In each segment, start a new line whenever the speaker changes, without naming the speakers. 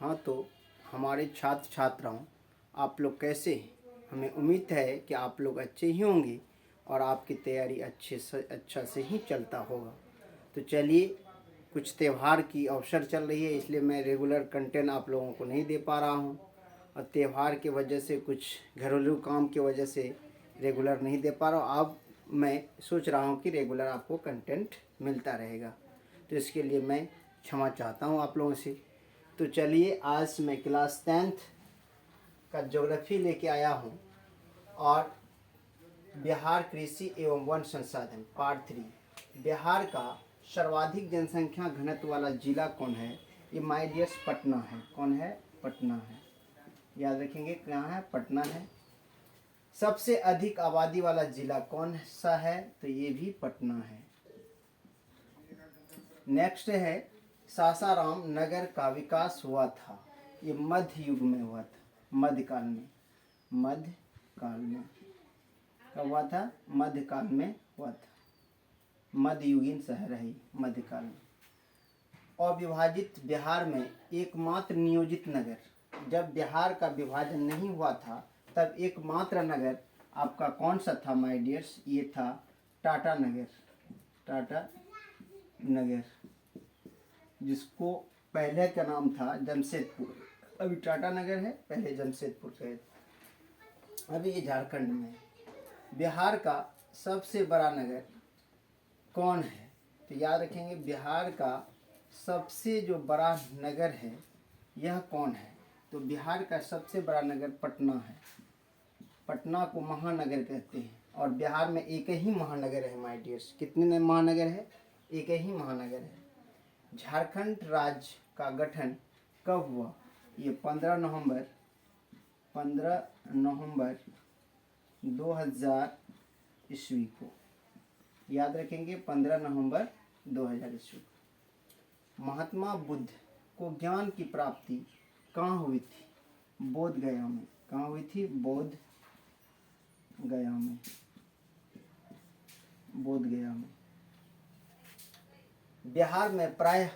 हाँ, तो हमारे छात्र छात्राओं, आप लोग कैसे हैं? हमें उम्मीद है कि आप लोग अच्छे ही होंगे और आपकी तैयारी अच्छा से ही चलता होगा। तो चलिए, कुछ त्यौहार की अवसर चल रही है, इसलिए मैं रेगुलर कंटेंट आप लोगों को नहीं दे पा रहा हूँ, और त्यौहार की वजह से, कुछ घरेलू काम की वजह से रेगुलर नहीं दे पा रहा हूँ। अब मैं सोच रहा हूँ कि रेगुलर आपको कंटेंट मिलता रहेगा, तो इसके लिए मैं क्षमा चाहता हूँ आप लोगों से। तो चलिए, आज मैं क्लास 10th का ज्योग्राफी लेके आया हूँ, और बिहार कृषि एवं वन संसाधन पार्ट 3। बिहार का सर्वाधिक जनसंख्या घनत्व वाला जिला कौन है? ये माय डियर्स पटना है। कौन है? पटना है। याद रखेंगे, कहाँ है? पटना है। सबसे अधिक आबादी वाला जिला कौन सा है? तो ये भी पटना है। नेक्स्ट है, सासाराम नगर का विकास हुआ था। ये मध्य युग में हुआ था, मध्यकाल में। मध्यकाल में कब हुआ था? मध्यकाल में हुआ था। मध्ययुगीन शहर है मध्यकाल में। अविभाजित बिहार में एकमात्र नियोजित नगर, जब बिहार का विभाजन नहीं हुआ था तब एकमात्र नगर आपका कौन सा था माय डियर्स? ये था टाटा नगर। टाटा नगर, जिसको पहले का नाम था जमशेदपुर। अभी टाटा नगर है, पहले जमशेदपुर थे। अभी ये झारखंड में है। बिहार का सबसे बड़ा नगर कौन है? तो याद रखेंगे, बिहार का सबसे जो बड़ा नगर है यह कौन है? तो बिहार का सबसे बड़ा नगर पटना है। पटना को महानगर कहते हैं, और बिहार में एक ही महानगर है माय डियर्स। कितने महानगर है? एक ही महानगर है। झारखंड राज्य का गठन कब हुआ? ये 15 नवंबर 2000 ईस्वी को। याद रखेंगे, 15 नवंबर 2000 ईस्वी को। महात्मा बुद्ध को ज्ञान की प्राप्ति कहाँ हुई थी? बोध गया में। कहाँ हुई थी? बोध गया में। बोध गया में। बिहार में प्रायः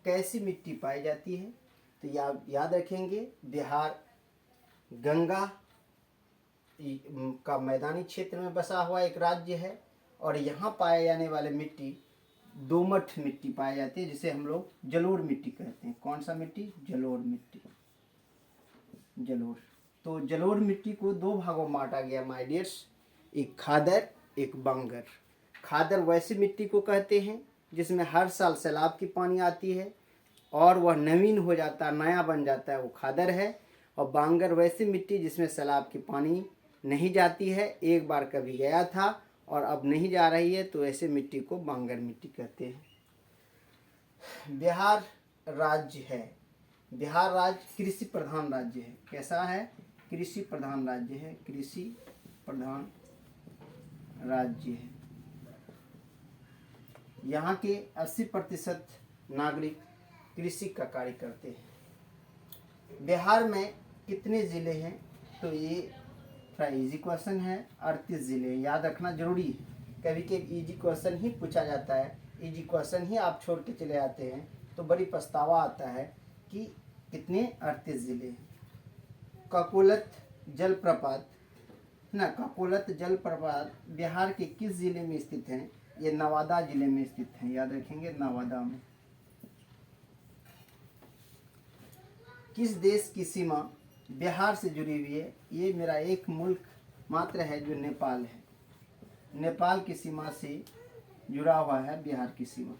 कैसी मिट्टी पाई जाती है? तो याद रखेंगे, बिहार गंगा का मैदानी क्षेत्र में बसा हुआ एक राज्य है, और यहाँ पाए जाने वाले मिट्टी दोमट मिट्टी पाई जाती है, जिसे हम लोग जलोढ़ मिट्टी कहते हैं। कौन सा मिट्टी? जलोढ़ मिट्टी। जलोढ़। तो जलोढ़ मिट्टी को दो भागों में बांटा गया माय डियर्स, एक खादर, एक बांगर। खादर वैसी मिट्टी को कहते हैं जिसमें हर साल सैलाब की पानी आती है और वह नवीन हो जाता है, नया बन जाता है, वो खादर है। और बांगर वैसी मिट्टी जिसमें सैलाब की पानी नहीं जाती है, एक बार कभी गया था और अब नहीं जा रही है, तो ऐसे मिट्टी को बांगर मिट्टी कहते हैं। बिहार राज्य है, बिहार राज्य कृषि प्रधान राज्य है। कैसा है? कृषि प्रधान राज्य है। कृषि प्रधान राज्य है। यहाँ के 80% नागरिक कृषि का कार्य करते हैं। बिहार में कितने ज़िले हैं? तो ये थोड़ा इजी क्वेश्चन है। 38 ज़िले। याद रखना जरूरी है, कभी कभी इजी क्वेश्चन ही पूछा जाता है, इजी क्वेश्चन ही आप छोड़ के चले आते हैं, तो बड़ी पछतावा आता है कि कितने 38 ज़िले हैं। ककोलत जलप्रपात ककोलत जलप्रपात बिहार के किस ज़िले में स्थित हैं? ये नवादा जिले में स्थित है। याद रखेंगे, नवादा में। किस देश की सीमा बिहार से जुड़ी हुई है? ये मेरा एक मुल्क मात्र है जो नेपाल है। नेपाल की सीमा से जुड़ा हुआ है बिहार की सीमा।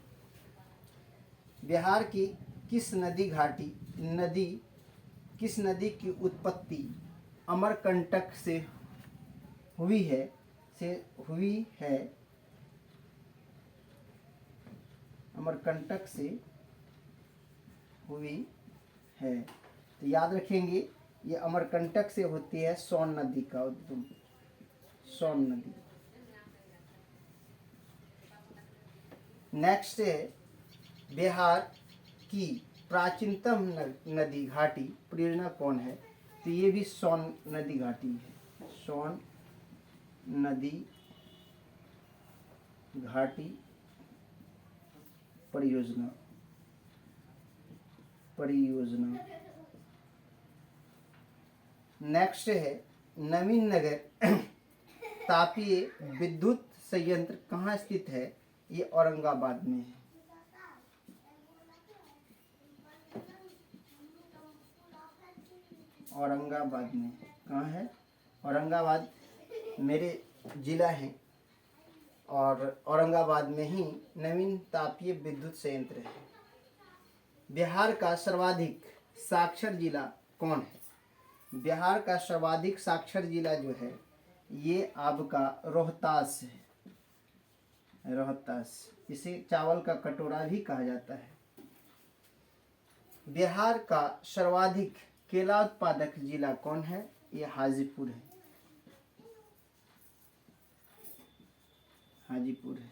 बिहार की किस नदी की उत्पत्ति अमरकंटक से हुई है? अमरकंटक से हुई है। तो याद रखेंगे, ये अमरकंटक से होती है सोन नदी का उद्गम। सोन नदी। नेक्स्ट है, बिहार की प्राचीनतम नदी घाटी परियोजना कौन है? तो ये भी सोन नदी घाटी है। सोन नदी घाटी परियोजना। नेक्स्ट है नवीन नगर तापीय विद्युत संयंत्र कहाँ स्थित है? ये औरंगाबाद में है। औरंगाबाद में कहाँ है? औरंगाबाद मेरे जिला है और औरंगाबाद में ही नवीन तापीय विद्युत संयंत्र है। बिहार का सर्वाधिक साक्षर जिला कौन है? बिहार का सर्वाधिक साक्षर जिला जो है ये आपका रोहतास है। रोहतास, इसे चावल का कटोरा भी कहा जाता है। बिहार का सर्वाधिक केला उत्पादक जिला कौन है? ये हाजीपुर है। हाजीपुर है।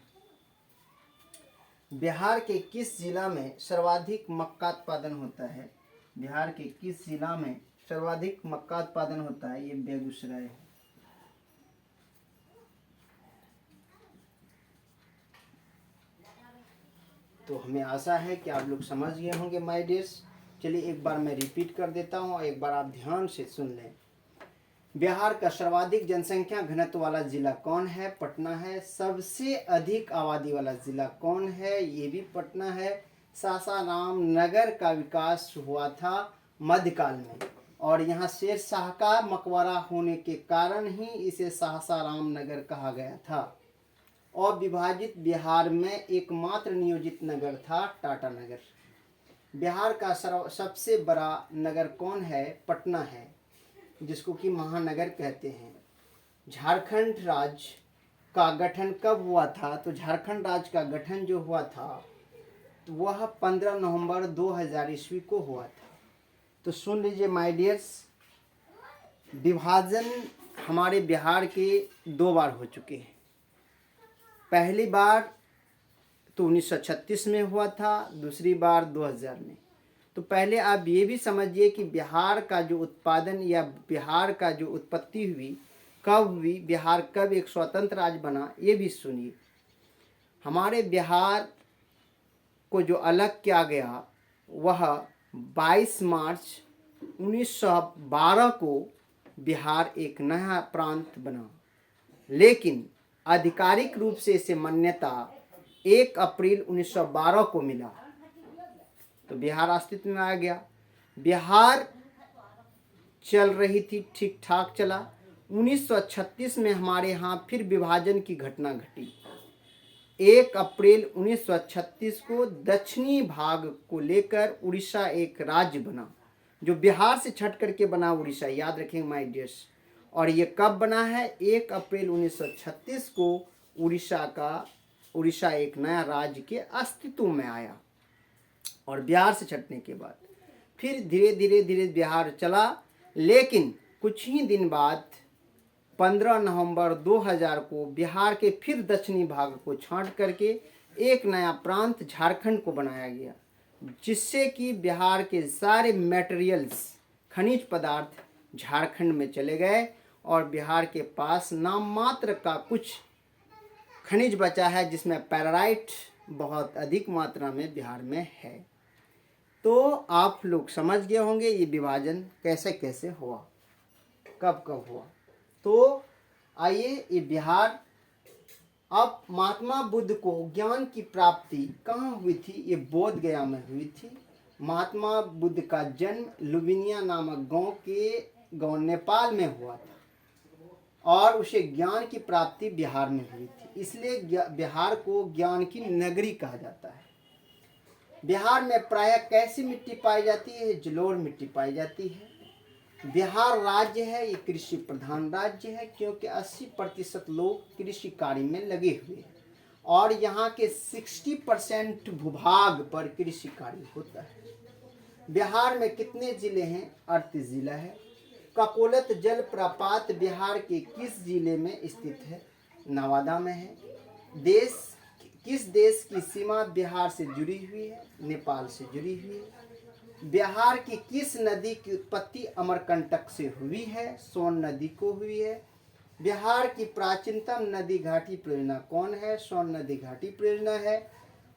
बिहार के किस जिला में सर्वाधिक मक्का उत्पादन होता है? बिहार के किस जिला में सर्वाधिक मक्का उत्पादन होता है? ये बेगूसराय है। तो हमें आशा है कि आप लोग समझ गए होंगे माय डियर्स। चलिए एक बार मैं रिपीट कर देता हूँ और एक बार आप ध्यान से सुन लें। बिहार का सर्वाधिक जनसंख्या घनत्व वाला जिला कौन है? पटना है। सबसे अधिक आबादी वाला जिला कौन है? ये भी पटना है। सासाराम नगर का विकास हुआ था मध्यकाल में और यहाँ शेर शाह का मकबरा होने के कारण ही इसे सासाराम नगर कहा गया था। और विभाजित बिहार में एकमात्र नियोजित नगर था टाटा नगर। बिहार का सबसे बड़ा नगर कौन है? पटना है, जिसको कि महानगर कहते हैं। झारखंड राज्य का गठन कब हुआ था? तो झारखंड राज्य का गठन जो हुआ था तो वह 15 नवंबर 2000 ईस्वी को हुआ था। तो सुन लीजिए माय डियर्स, विभाजन हमारे बिहार के 2 बार हो चुके हैं। पहली बार तो 1936 में हुआ था, दूसरी बार 2000 में। तो पहले आप ये भी समझिए कि बिहार का जो उत्पादन या बिहार का जो उत्पत्ति हुई कब हुई, बिहार कब एक स्वतंत्र राज्य बना, ये भी सुनिए। हमारे बिहार को जो अलग किया गया वह 22 मार्च 1912 को बिहार एक नया प्रांत बना, लेकिन आधिकारिक रूप से इसे मान्यता 1 अप्रैल 1912 को मिला। तो बिहार अस्तित्व में आ गया। बिहार चल रही थी, ठीक ठाक चला। 1936 में हमारे यहाँ फिर विभाजन की घटना घटी। 1 अप्रैल 1936 को दक्षिणी भाग को लेकर उड़ीसा एक राज्य बना, जो बिहार से छट करके बना उड़ीसा, याद रखेंगे माय डियर्स। और ये कब बना है? 1 अप्रैल 1936 को उड़ीसा एक नया राज्य के अस्तित्व में आया। और बिहार से छटने के बाद फिर धीरे धीरे बिहार चला, लेकिन कुछ ही दिन बाद 15 नवंबर 2000 को बिहार के फिर दक्षिणी भाग को छांट करके एक नया प्रांत झारखंड को बनाया गया, जिससे कि बिहार के सारे मटेरियल्स, खनिज पदार्थ झारखंड में चले गए और बिहार के पास नाम मात्र का कुछ खनिज बचा है, जिसमें पैराइट बहुत अधिक मात्रा में बिहार में है। तो आप लोग समझ गए होंगे ये विभाजन कैसे कैसे हुआ, कब कब हुआ। तो आइए ये बिहार, अब महात्मा बुद्ध को ज्ञान की प्राप्ति कहाँ हुई थी? ये बोध गया में हुई थी। महात्मा बुद्ध का जन्म लुबिनिया नामक गांव नेपाल में हुआ था और उसे ज्ञान की प्राप्ति बिहार में हुई थी, इसलिए बिहार को ज्ञान की नगरी कहा जाता है। बिहार में प्रायः कैसी मिट्टी पाई जाती है? जलोढ़ मिट्टी पाई जाती है। बिहार राज्य है, ये कृषि प्रधान राज्य है, क्योंकि 80% लोग कृषि कार्य में लगे हुए हैं और यहाँ के 60% भूभाग पर कृषि कार्य होता है। बिहार में कितने जिले हैं? 38 जिला है। ककोलत जल प्रपात बिहार के किस जिले में स्थित है? नवादा में है। किस देश की सीमा बिहार से जुड़ी हुई है? नेपाल से जुड़ी हुई है। बिहार की किस नदी की उत्पत्ति अमरकंटक से हुई है? सोन नदी को हुई है। बिहार की प्राचीनतम नदी घाटी परियोजना कौन है? सोन नदी घाटी परियोजना है।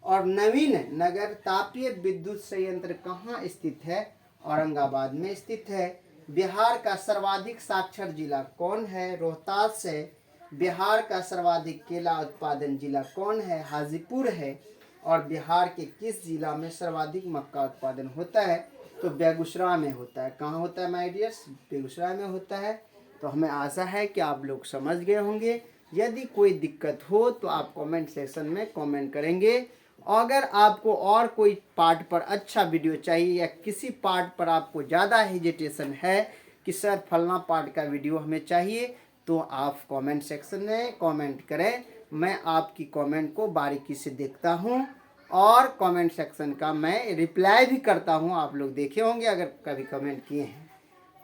और नवीन नगर तापीय विद्युत संयंत्र कहाँ स्थित है? औरंगाबाद में स्थित है। बिहार का सर्वाधिक साक्षर जिला कौन है? रोहतास है। बिहार का सर्वाधिक केला उत्पादन जिला कौन है? हाजीपुर है। और बिहार के किस जिला में सर्वाधिक मक्का उत्पादन होता है? तो बेगूसराय में होता है। कहाँ होता है माय डियर्स? बेगूसराय में होता है। तो हमें आशा है कि आप लोग समझ गए होंगे। यदि कोई दिक्कत हो तो आप कमेंट सेक्शन में कमेंट करेंगे। अगर आपको और कोई पार्ट पर अच्छा वीडियो चाहिए या किसी पार्ट पर आपको ज़्यादा हेजिटेशन है कि सर फलना पार्ट का वीडियो हमें चाहिए, तो आप कमेंट सेक्शन में कमेंट करें। मैं आपकी कमेंट को बारीकी से देखता हूं और कमेंट सेक्शन का मैं रिप्लाई भी करता हूं। आप लोग देखे होंगे अगर कभी कमेंट किए हैं।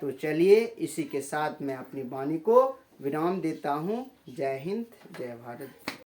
तो चलिए इसी के साथ मैं अपनी वाणी को विराम देता हूं। जय हिंद, जय भारत।